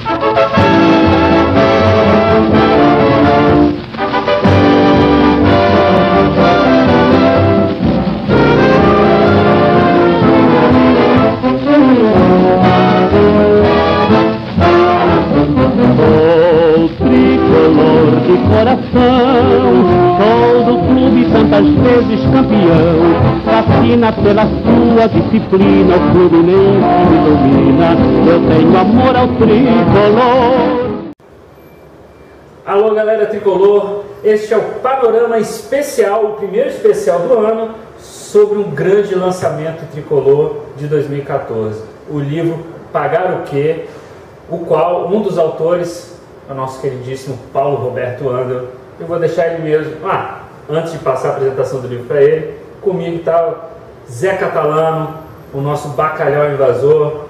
Sou do clube tantas vezes campeão, fascina pela sua disciplina, o Fluminense me domina, eu tenho amor ao tricolor. Alô galera tricolor, este é o panorama especial, o primeiro especial do ano, sobre um grande lançamento tricolor de 2014, o livro Pagar o Quê?, o qual um dos autores, o nosso queridíssimo Paulo Roberto Andel. Eu vou deixar ele mesmo, antes de passar a apresentação do livro para ele, comigo está Zé Catalano, o nosso bacalhau invasor,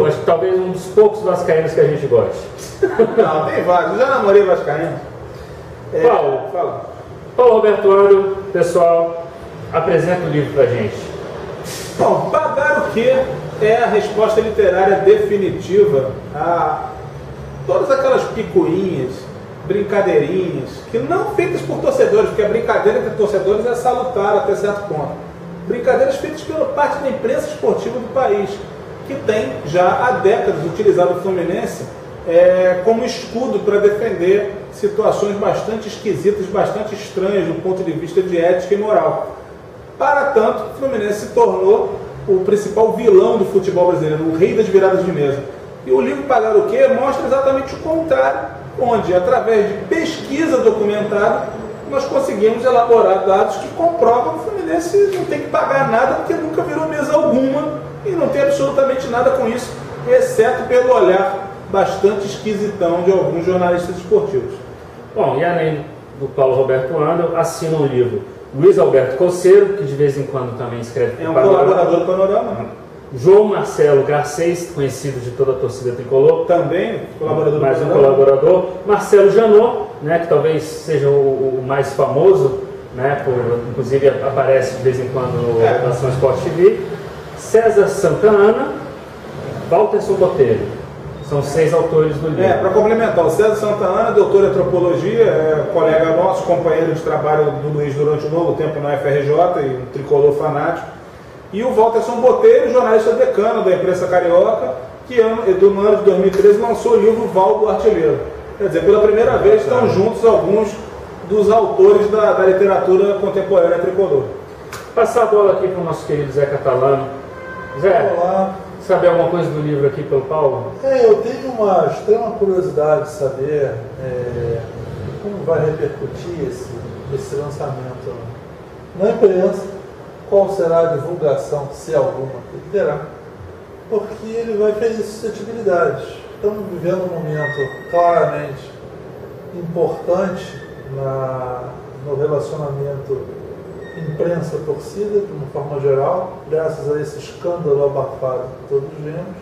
acho que talvez um dos poucos vascaínos que a gente gosta. Não, tem vários, eu já namorei vascaíno. Paulo Roberto Andel, pessoal, apresenta o livro para a gente. Bom, Pagar o Quê? É a resposta literária definitiva a todas aquelas picuinhas, brincadeirinhas, que não feitas por torcedores, porque a brincadeira entre torcedores é salutar até certo ponto. Brincadeiras feitas pela parte da imprensa esportiva do país, que tem já há décadas utilizado o Fluminense como escudo para defender situações bastante esquisitas, bastante estranhas do ponto de vista de ética e moral. Para tanto, o Fluminense se tornou o principal vilão do futebol brasileiro, o rei das viradas de mesa. E o livro Pagar o Quê? Mostra exatamente o contrário, onde, através de pesquisa documentada, nós conseguimos elaborar dados que comprovam que o Fluminense não tem que pagar nada, porque nunca virou mesa alguma e não tem absolutamente nada com isso, exceto pelo olhar bastante esquisitão de alguns jornalistas esportivos. Bom, e além do Paulo Roberto Andel, assina o livro Luiz Alberto Coceiro, que de vez em quando também escreve É um colaborador do Panorama. João Marcelo Garcês, conhecido de toda a torcida tricolor. Também colaborador do mais um Panorama. colaborador. Marcelo Janot, né, que talvez seja o mais famoso, né, inclusive aparece de vez em quando no Nação Esporte TV. César Santana, Walter Botelho. São 6 autores do livro. Para complementar, o César Santana, doutor em antropologia, colega nosso, companheiro de trabalho do Luiz durante um longo tempo na UFRJ e um tricolor fanático. E o Walterson Botelho, jornalista decano da imprensa carioca, que no ano de 2013 lançou o livro Val do Artilheiro. Quer dizer, pela primeira vez estão juntos alguns dos autores da literatura contemporânea tricolor. Passar a bola aqui para o nosso querido Zé Catalano. Zé, olá. Sabe alguma coisa do livro aqui pelo Paulo? Eu tenho uma extrema curiosidade de saber como vai repercutir esse lançamento na imprensa, qual será a divulgação, se alguma, que ele terá, porque ele vai ferir suscetibilidades. Estamos vivendo um momento claramente importante no relacionamento imprensa-torcida, de uma forma geral, graças a esse escândalo abafado que todos vemos.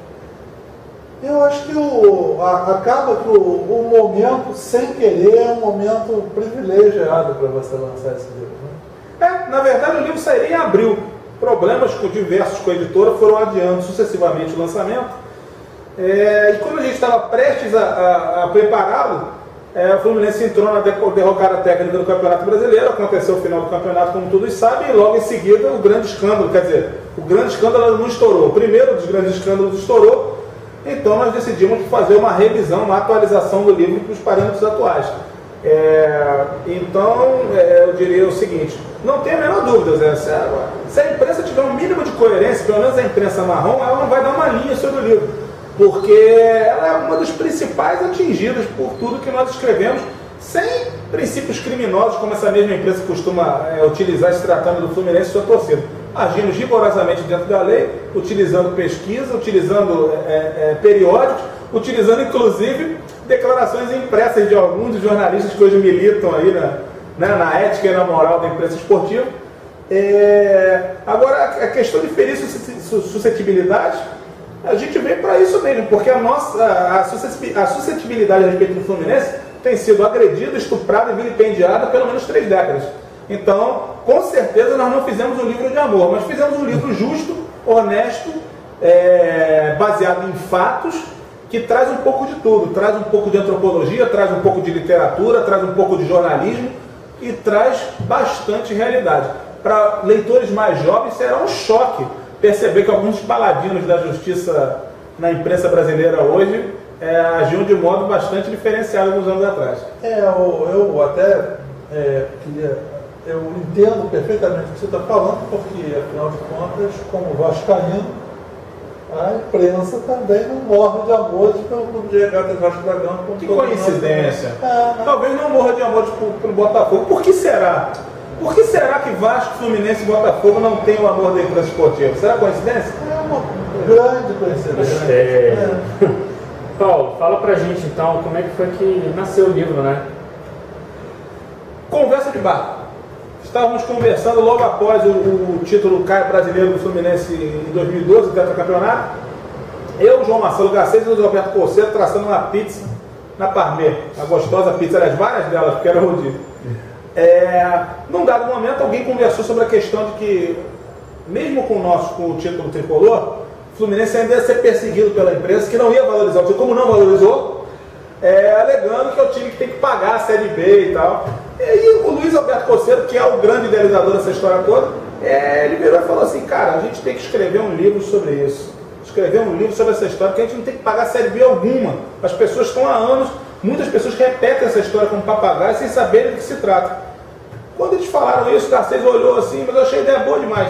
Eu acho que acaba que o momento, sem querer, é um momento privilegiado para você lançar esse livro. Né? Na verdade, o livro sairia em abril. Problemas diversos com a editora foram adiando sucessivamente o lançamento. E quando a gente estava prestes a prepará-lo, o Fluminense entrou na derrocada técnica do Campeonato Brasileiro, aconteceu o final do campeonato, como todos sabem, e logo em seguida o grande escândalo, quer dizer, o grande escândalo não estourou, o primeiro dos grandes escândalos estourou, então nós decidimos fazer uma revisão, uma atualização do livro para os parâmetros atuais. Eu diria o seguinte, não tem a menor dúvida, Zé, se a imprensa tiver um mínimo de coerência, pelo menos a imprensa marrom, ela não vai dar uma linha sobre o livro, porque ela é uma das principais atingidas por tudo que nós escrevemos, sem princípios criminosos, como essa mesma imprensa costuma utilizar se tratando do Fluminense e sua torcida. Agimos rigorosamente dentro da lei, utilizando pesquisa, utilizando periódicos, utilizando inclusive declarações impressas de alguns dos jornalistas que hoje militam aí na ética e na moral da imprensa esportiva. Agora, a questão de ferir suscetibilidades, a gente vem para isso mesmo, porque a suscetibilidade a respeito do Fluminense tem sido agredida, estuprada e vilipendiada há pelo menos 3 décadas. Então, com certeza nós não fizemos um livro de amor, mas fizemos um livro justo, honesto, baseado em fatos, que traz um pouco de tudo, traz um pouco de antropologia, traz um pouco de literatura, traz um pouco de jornalismo e traz bastante realidade. Para leitores mais jovens será um choque perceber que alguns paladinos da justiça na imprensa brasileira hoje agiam de modo bastante diferenciado nos anos atrás. Eu até eu entendo perfeitamente o que você está falando, porque, afinal de contas, como vascaíno, a imprensa também não morre de amor pelo Clube de Regatas Vasco da Gama. Que coincidência. Talvez não morra de amor pelo Botafogo. Por que será? Por que será que Vasco, Fluminense e Botafogo não têm o amor da imprensa esportiva? Será coincidência? É uma grande coincidência. Paulo, fala pra gente então como é que foi que nasceu o livro, né? Conversa de bar. Estávamos conversando logo após o título brasileiro do Fluminense em 2012, tetracampeonato. Eu, João Marcelo Garcês e o Roberto Corseto traçando uma pizza na Parmê. Uma gostosa pizza, aliás, várias delas, porque era rodízio. Num dado momento, alguém conversou sobre a questão de que, mesmo com o título tricolor, o Fluminense ainda ia ser perseguido pela imprensa, que não ia valorizar o time, como não valorizou, alegando que é o time que tem que pagar a Série B e tal. E aí o Luiz Alberto Coceiro, que é o grande idealizador dessa história toda, ele virou e falou assim: cara, a gente tem que escrever um livro sobre isso. Escrever um livro sobre essa história, porque a gente não tem que pagar Série B alguma. As pessoas estão há anos, muitas pessoas repetem essa história como papagaio sem saberem do que se trata. Quando eles falaram isso, o Garcês olhou assim, mas eu achei a ideia boa demais.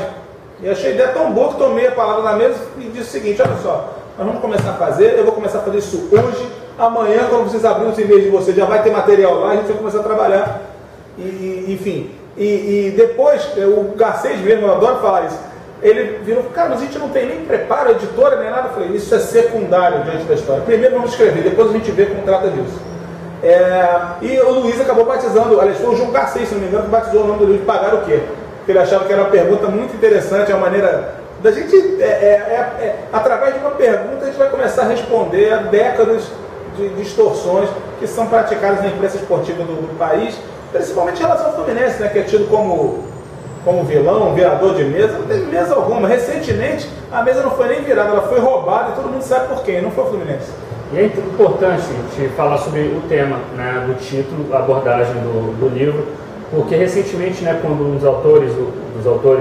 E achei a ideia tão boa que tomei a palavra na mesa e disse o seguinte: olha só, nós vamos começar a fazer, eu vou começar a fazer isso hoje, amanhã, quando vocês abrirem os e-mails de vocês, já vai ter material lá, a gente vai começar a trabalhar. Enfim, depois, o Garcês mesmo, eu adoro falar isso, ele virou: cara, mas a gente não tem nem preparo, editora, nem nada. Eu falei: isso é secundário diante da história. Primeiro vamos escrever, depois a gente vê como trata disso. E o Luiz acabou batizando, aliás, foi o João Garcês, se não me engano, que batizou o nome do livro de Pagar o Quê? Porque ele achava que era uma pergunta muito interessante, é uma maneira da gente, através de uma pergunta, a gente vai começar a responder a décadas de distorções que são praticadas na imprensa esportiva do país, principalmente em relação ao Fluminense, né, que é tido como vilão, virador de mesa. Não teve mesa alguma. Recentemente, a mesa não foi nem virada, ela foi roubada e todo mundo sabe por quê, não foi o Fluminense. E é importante te falar sobre o tema, né, do título, a abordagem do livro, porque recentemente, né, quando um dos autores,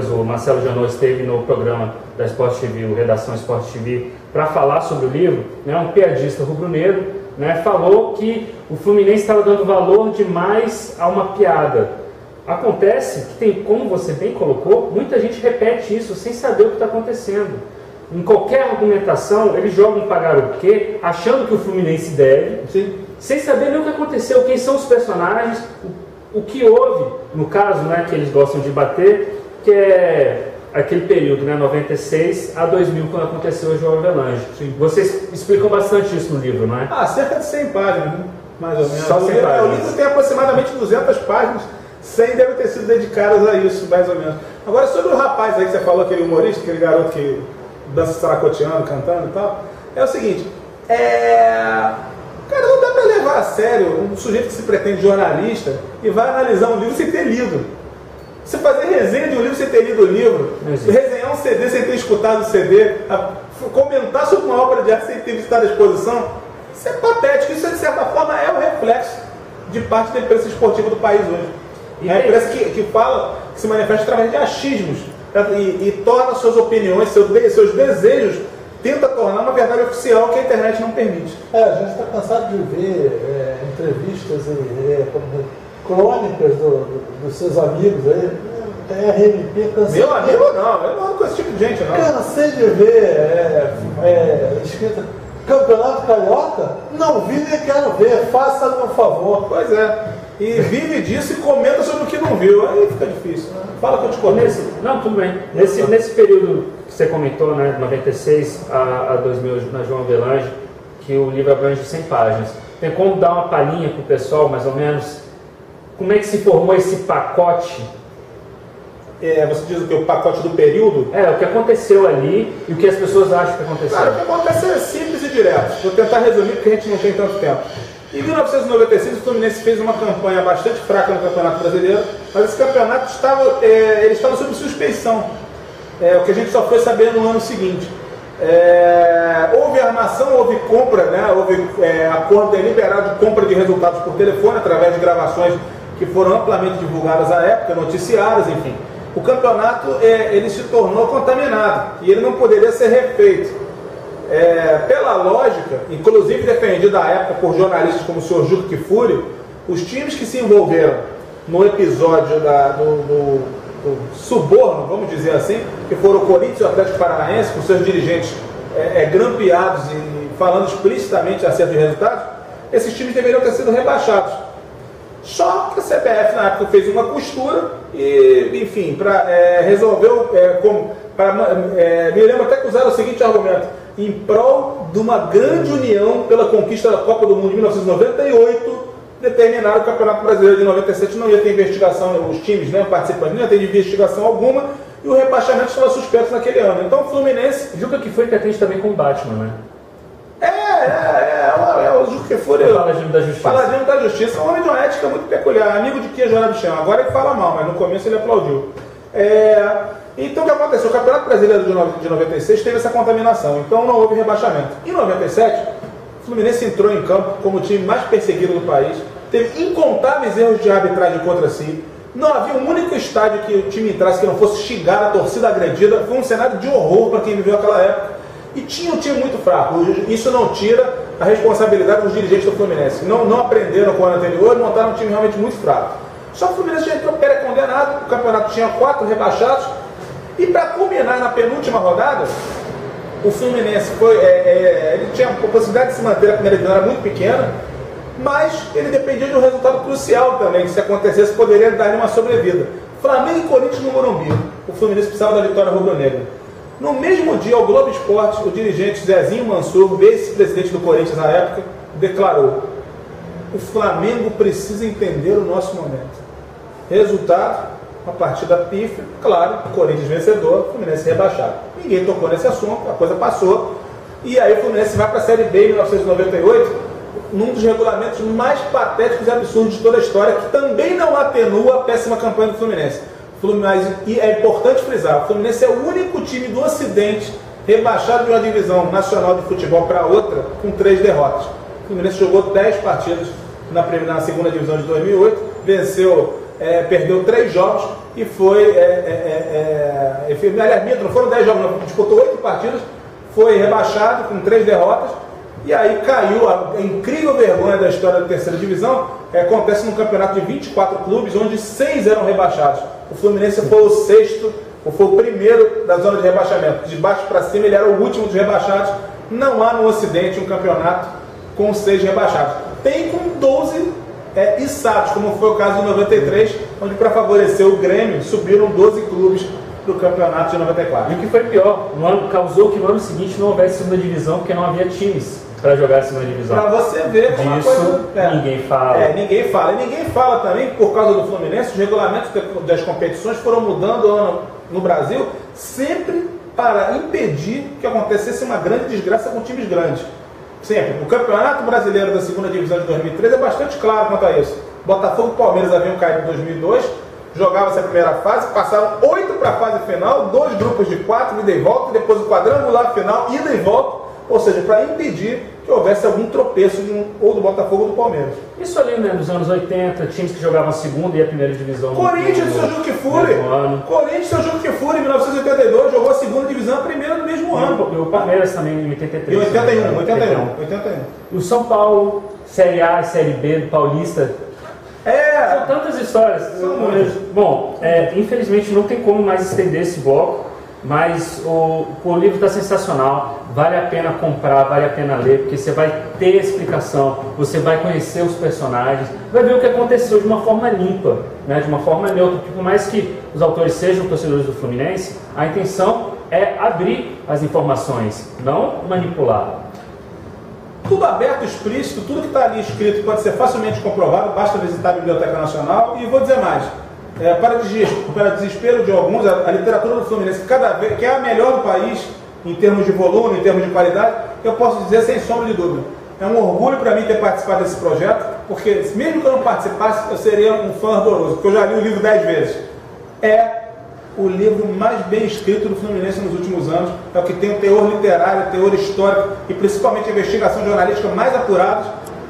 o Marcelo Janot, esteve no programa da Sport TV, o Redação Sport TV, para falar sobre o livro, né, um piadista rubro-negro, né, falou que o Fluminense estava dando valor demais a uma piada. Acontece que tem, como você bem colocou, muita gente repete isso sem saber o que está acontecendo. Em qualquer argumentação, eles jogam pagar o quê, achando que o Fluminense deve, sim, sem saber nem o que aconteceu, quem são os personagens, o que houve, no caso, né, que eles gostam de bater, que é aquele período, né, 96 a 2000, quando aconteceu o João Avelange. Sim. Vocês explicam bastante isso no livro, não é? Cerca de 100 páginas, né? Mais ou menos. Só 100 páginas. O livro tem aproximadamente 200 páginas, 100 devem ter sido dedicadas a isso, mais ou menos. Agora, sobre o rapaz aí que você falou, aquele humorista, aquele garoto que dança saracoteando, cantando e tal, é o seguinte, cara, não dá pra levar a sério um sujeito que se pretende jornalista e vai analisar um livro sem ter lido. Você fazer resenha de um livro sem ter lido o livro, resenhar um CD sem ter escutado o CD, comentar sobre uma obra de arte sem ter visitado a exposição, isso é patético. Isso, de certa forma, é o reflexo de parte da imprensa esportiva do país hoje. É a imprensa que se manifesta através de achismos e torna suas opiniões, seus desejos, tenta tornar uma verdade oficial que a internet não permite. A gente está cansado de ver entrevistas e crônicas dos seus amigos aí. RMP, cansei. Meu amigo não, eu não ando com esse tipo de gente, não. Cansei de ver escrita Campeonato Carioca, não vi nem quero ver, faça-me um favor. Pois é. E vive disso e comenta sobre o que não viu. Aí fica difícil. Fala que eu te conheço. Não, tudo bem. Nesse período que você comentou, né, de 96 a 2000, na João Avelange, que o livro abrange 100 páginas. Tem como dar uma palhinha para o pessoal, mais ou menos, como é que se formou esse pacote? Você diz o que? O pacote do período? O que aconteceu ali e o que as pessoas acham que aconteceu. Claro, o que acontece é simples e direto. Vou tentar resumir porque a gente não tem tanto tempo. Em 1996, o Fluminense fez uma campanha bastante fraca no Campeonato Brasileiro, mas esse campeonato estava sob suspeição, o que a gente só foi saber no ano seguinte. Houve armação, houve compra, né? Houve acordo deliberado de compra de resultados por telefone, através de gravações que foram amplamente divulgadas à época, noticiadas, enfim. O campeonato ele se tornou contaminado e ele não poderia ser refeito. Pela lógica, inclusive defendida à época por jornalistas como o senhor Juca Kfouri, os times que se envolveram no episódio do suborno, vamos dizer assim, que foram o Corinthians e o Atlético Paranaense, com seus dirigentes grampeados e falando explicitamente acerca de resultados, esses times deveriam ter sido rebaixados. Só que a CBF na época fez uma costura e, enfim, resolveu, me lembro até que usaram o seguinte argumento: em prol de uma grande união pela conquista da Copa do Mundo de 1998, determinaram que o Campeonato Brasileiro de 97 não ia ter investigação, os times, né, participantes, não ia ter investigação alguma, e o rebaixamento estava suspenso naquele ano. Então o Fluminense... Juca Kfouri que atende também com o Batman, né? O Juca Kfouri... Paladino da Justiça. Paladino da Justiça, um homem de uma ética muito peculiar, amigo de Kia Joana Bichão. Agora ele fala mal, mas no começo ele aplaudiu. Então o que aconteceu? O Campeonato Brasileiro de 96 teve essa contaminação, então não houve rebaixamento. Em 97, o Fluminense entrou em campo como o time mais perseguido do país, teve incontáveis erros de arbitragem contra si, não havia um único estádio que o time entrasse que não fosse xingar a torcida agredida, foi um cenário de horror para quem viveu aquela época, e tinha um time muito fraco. Isso não tira a responsabilidade dos dirigentes do Fluminense, não aprenderam com o ano anterior e montaram um time realmente muito fraco. Só que o Fluminense já entrou pré-condenado, o campeonato tinha 4 rebaixados, e para culminar na penúltima rodada, o Fluminense ele tinha a possibilidade de se manter, a primeira divisão era muito pequena, mas ele dependia de um resultado crucial também, que se acontecesse poderia dar uma sobrevida. Flamengo e Corinthians no Morumbi. O Fluminense precisava da vitória rubro-negra. No mesmo dia, o Globo Esporte, o dirigente Zezinho Mansur, vice-presidente do Corinthians na época, declarou: o Flamengo precisa entender o nosso momento. Resultado: uma partida pífia, claro, o Corinthians vencedor, o Fluminense rebaixado. Ninguém tocou nesse assunto, a coisa passou, e aí o Fluminense vai para a Série B em 1998, num dos regulamentos mais patéticos e absurdos de toda a história, que também não atenua a péssima campanha do Fluminense. E é importante frisar, o Fluminense é o único time do Ocidente rebaixado de uma divisão nacional de futebol para outra, com 3 derrotas. O Fluminense jogou 10 partidas na segunda divisão de 2008, perdeu 3 jogos e foi... aliás, não foram 10 jogos, não, disputou 8 partidas, foi rebaixado com 3 derrotas, e aí caiu a incrível vergonha da história da terceira divisão. Acontece num campeonato de 24 clubes, onde 6 eram rebaixados. O Fluminense foi o 6º, ou foi o primeiro da zona de rebaixamento. De baixo para cima ele era o último dos rebaixados. Não há no Ocidente um campeonato com 6 rebaixados. Tem com 12 içados, como foi o caso de 93, onde para favorecer o Grêmio subiram 12 clubes do campeonato de 94. E o que foi pior, causou que no ano seguinte não houvesse segunda divisão, porque não havia times para jogar a segunda divisão. Para você ver como disso, a coisa... ninguém fala. Ninguém fala. E ninguém fala também que, por causa do Fluminense, os regulamentos das competições foram mudando no Brasil, sempre para impedir que acontecesse uma grande desgraça com times grandes. Sempre. O Campeonato Brasileiro da segunda divisão de 2013 é bastante claro quanto a isso. Botafogo e Palmeiras haviam caído em 2002, jogavam-se a primeira fase, passaram 8 para a fase final, 2 grupos de 4, ida e volta, depois o quadrangular final, ida e volta, ou seja, para impedir que houvesse algum tropeço ou do Botafogo ou do Palmeiras. Isso ali, né, nos anos 80, times que jogavam a segunda e a primeira divisão. Corinthians, seu Juca Kfouri. Corinthians, seu Juca Kfouri, em 1982, jogou a segunda divisão, a primeira no mesmo ano. E o Palmeiras também, em 83. Em 81. O São Paulo, Série A e Série B do Paulista. São tantas histórias. Bom, infelizmente não tem como mais estender esse bloco, mas o livro está sensacional, vale a pena comprar, vale a pena ler, porque você vai ter explicação, você vai conhecer os personagens, vai ver o que aconteceu de uma forma limpa, né, de uma forma neutra, porque por mais que os autores sejam torcedores do Fluminense, a intenção é abrir as informações, não manipular. Tudo aberto, explícito, tudo que está ali escrito pode ser facilmente comprovado, basta visitar a Biblioteca Nacional. E vou dizer mais, para desespero de alguns, a literatura do Fluminense, que é a melhor do país, em termos de volume, em termos de qualidade, eu posso dizer sem sombra de dúvida. É um orgulho para mim ter participado desse projeto, porque mesmo que eu não participasse, eu seria um fã ardoroso, porque eu já li o livro 10 vezes. É o livro mais bem escrito do Fluminense nos últimos anos. É o que tem o teor literário, o teor histórico e principalmente a investigação jornalística mais apurados.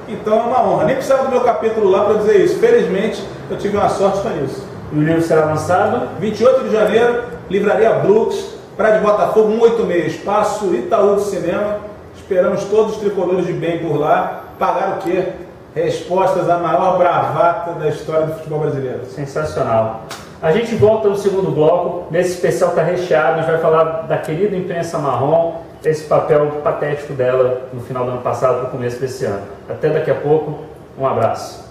Então é uma honra. Nem precisava do meu capítulo lá para dizer isso. Felizmente, eu tive uma sorte com isso. E o livro será lançado? 28 de janeiro, Livraria Brooks, Praia de Botafogo, 186, Espaço Itaú do Cinema. Esperamos todos os tricolores de bem por lá. Pagar o quê? Respostas à maior bravata da história do futebol brasileiro. Sensacional. A gente volta no segundo bloco. Nesse especial está recheado. A gente vai falar da querida imprensa marrom, esse papel patético dela no final do ano passado para o começo desse ano. Até daqui a pouco. Um abraço.